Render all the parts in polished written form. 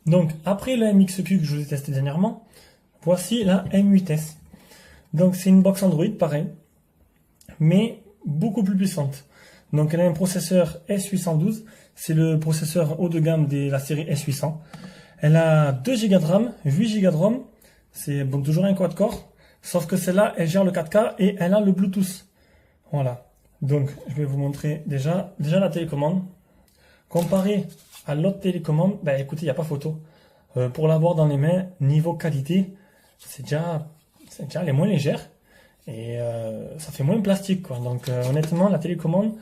Donc, après le MXQ que je vous ai testé dernièrement, voici la M8S. Donc, c'est une box Android, pareil, mais beaucoup plus puissante. Donc, elle a un processeur S812, c'est le processeur haut de gamme de la série S800. Elle a 2 Go de RAM, 8 Go de ROM, c'est bon, toujours un quad-core, sauf que celle-là, elle gère le 4K et elle a le Bluetooth. Voilà. Donc, je vais vous montrer déjà la télécommande. Comparé à l'autre télécommande, bah écoutez, il n'y a pas photo. Pour l'avoir dans les mains, niveau qualité, c'est déjà les moins légères et ça fait moins plastique, quoi. Donc honnêtement, la télécommande,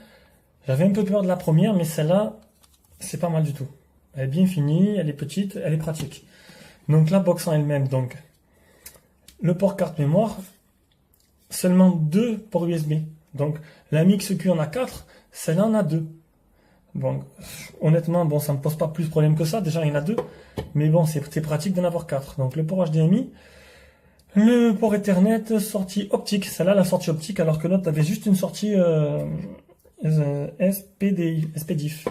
j'avais un peu peur de la première, mais celle-là, c'est pas mal du tout. Elle est bien finie, elle est petite, elle est pratique. Donc la box en elle-même, donc le port carte mémoire, seulement 2 ports USB. Donc la MixQ en a 4, celle-là en a 2. Bon, honnêtement, bon, ça ne me pose pas plus de problème que ça. Déjà, il y en a 2. Mais bon, c'est pratique d'en avoir 4. Donc, le port HDMI, le port Ethernet, sortie optique. Celle-là, la sortie optique, alors que l'autre avait juste une sortie SPDIF.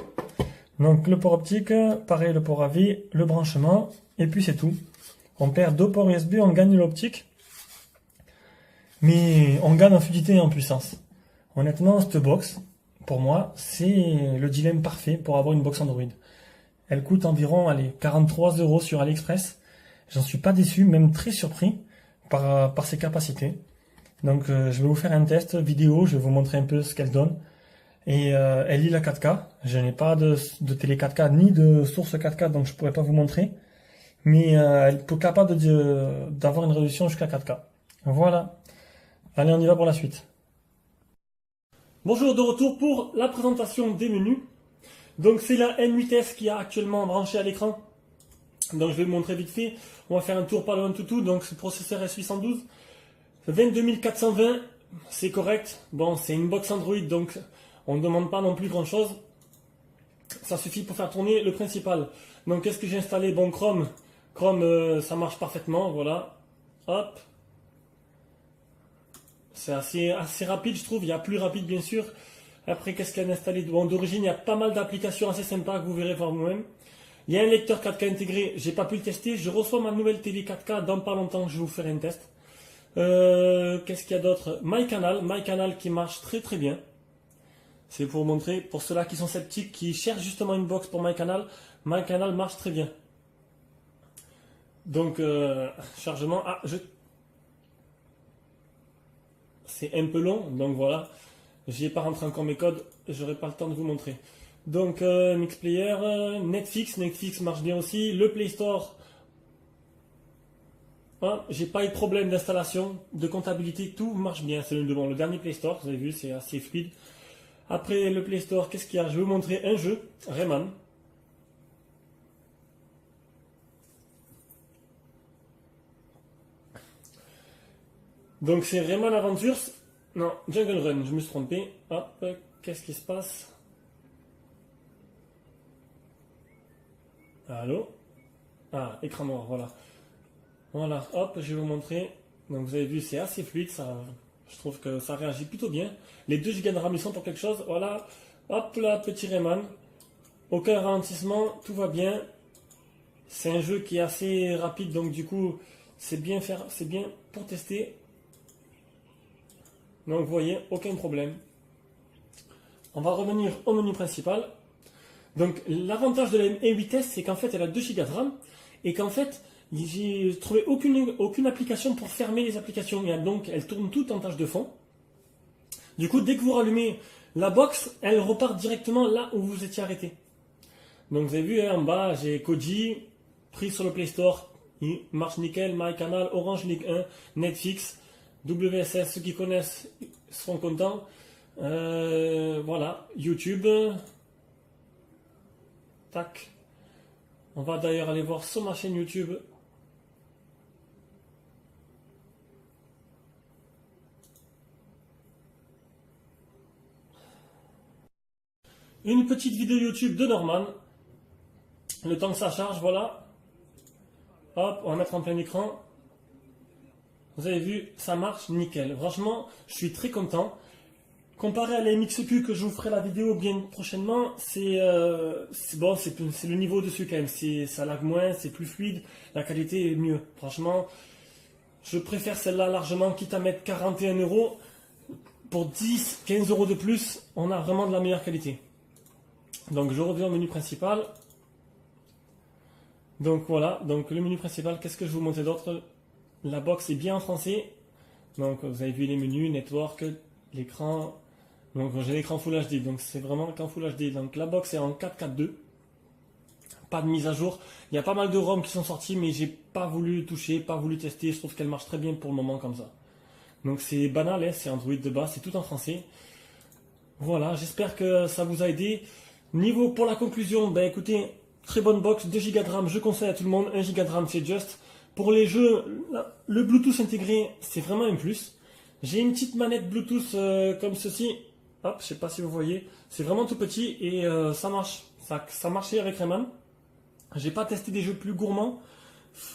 Donc, le port optique, pareil, le port AV, le branchement, et puis c'est tout. On perd 2 ports USB, on gagne l'optique. Mais on gagne en fluidité et en puissance. Honnêtement, cette box, pour moi, c'est le dilemme parfait pour avoir une box Android. Elle coûte environ 43 € sur AliExpress. J'en suis pas déçu, même très surpris par ses capacités. Donc je vais vous faire un test vidéo, je vais vous montrer un peu ce qu'elle donne. Et elle lit la 4K. Je n'ai pas de télé 4K ni de source 4K, donc je pourrais pas vous montrer. Mais elle est capable d'avoir une résolution jusqu'à 4K. Voilà. Allez, on y va pour la suite. Bonjour, de retour pour la présentation des menus. Donc c'est la M8S qui est actuellement branchée à l'écran. Donc je vais vous montrer vite fait. On va faire un tour par le Antutu. Donc ce processeur S812, 22420, c'est correct. Bon, c'est une box Android, donc on ne demande pas non plus grand chose. Ça suffit pour faire tourner le principal. Donc qu'est-ce que j'ai installé? Bon, Chrome. Chrome, ça marche parfaitement, voilà. Hop. C'est assez rapide, je trouve. Il y a plus rapide, bien sûr. Après, qu'est-ce qu'il y a installé? Bon, d'origine, il y a pas mal d'applications assez sympas que vous verrez par vous-même. Il y a un lecteur 4K intégré. J'ai pas pu le tester. Je reçois ma nouvelle télé 4K dans pas longtemps. Je vais vous faire un test. Qu'est-ce qu'il y a d'autre? MyCanal qui marche très très bien. C'est pour vous montrer, pour ceux-là qui sont sceptiques, qui cherchent justement une box pour MyCanal marche très bien. Donc, chargement. C'est un peu long, donc voilà. J'y ai pas rentré encore mes codes, j'aurai pas le temps de vous montrer. Donc Mixplayer, Netflix marche bien aussi. Le Play Store, hein, j'ai pas eu de problème d'installation, de comptabilité, tout marche bien. C'est le dernier Play Store, vous avez vu, c'est assez fluide. Après le Play Store, qu'est-ce qu'il y a? Je vais vous montrer un jeu, Rayman. Donc c'est Rayman Adventures. Non, Jungle Run, je me suis trompé. Hop, qu'est-ce qui se passe? Allô? Ah, écran noir, voilà. Voilà, hop, je vais vous montrer. Donc vous avez vu, c'est assez fluide, je trouve que ça réagit plutôt bien. Les 2 Go de RAM ils sont pour quelque chose, voilà. Hop là, petit Rayman. Aucun ralentissement, tout va bien. C'est un jeu qui est assez rapide, donc du coup, c'est bien pour tester. Donc vous voyez, aucun problème. On va revenir au menu principal. Donc l'avantage de la M8S, c'est qu'en fait elle a 2 Go de RAM et qu'en fait j'ai trouvé aucune application pour fermer les applications. Et donc elle tourne toute en tâche de fond. Du coup, dès que vous rallumez la box, elle repart directement là où vous étiez arrêté. Donc vous avez vu, hein, en bas, j'ai Koji, pris sur le Play Store, il marche nickel, MyCanal, Orange Ligue 1, Netflix, WSS, ceux qui connaissent seront contents. Voilà, YouTube. Tac. On va d'ailleurs aller voir sur ma chaîne YouTube. Une petite vidéo YouTube de Norman. Le temps que ça charge, voilà. Hop, on va mettre en plein écran. Vous avez vu, ça marche nickel. Franchement, je suis très content. Comparé à la MXQ que je vous ferai la vidéo bien prochainement, c'est bon, c'est le niveau dessus quand même. Ça lag moins, c'est plus fluide, la qualité est mieux. Franchement, je préfère celle-là largement, quitte à mettre 41 euros. Pour 10, 15 euros de plus, on a vraiment de la meilleure qualité. Donc je reviens au menu principal. Donc voilà, donc le menu principal, qu'est-ce que je vous montre d'autre? La box est bien en français. Donc vous avez vu les menus, network, l'écran. Donc j'ai l'écran Full HD, donc c'est vraiment qu'en Full HD. Donc la box est en 4.4.2. Pas de mise à jour. Il y a pas mal de ROM qui sont sortis, mais j'ai pas voulu toucher, pas voulu tester. Je trouve qu'elle marche très bien pour le moment comme ça. Donc c'est banal, hein, c'est Android de base, c'est tout en français. Voilà, j'espère que ça vous a aidé. Niveau pour la conclusion, ben écoutez, très bonne box, 2 Go de RAM, je conseille à tout le monde, 1 Go de RAM c'est juste. Pour les jeux, le Bluetooth intégré, c'est vraiment un plus. J'ai une petite manette Bluetooth comme ceci. Hop, je sais pas si vous voyez. C'est vraiment tout petit et ça marche. Ça marchait avec Rayman. J'ai pas testé des jeux plus gourmands.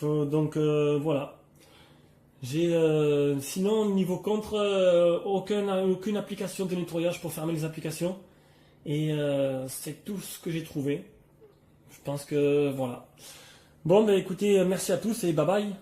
Donc voilà. J'ai sinon niveau contre aucune application de nettoyage pour fermer les applications. Et c'est tout ce que j'ai trouvé. Je pense que voilà. Bon, ben écoutez, merci à tous et bye bye.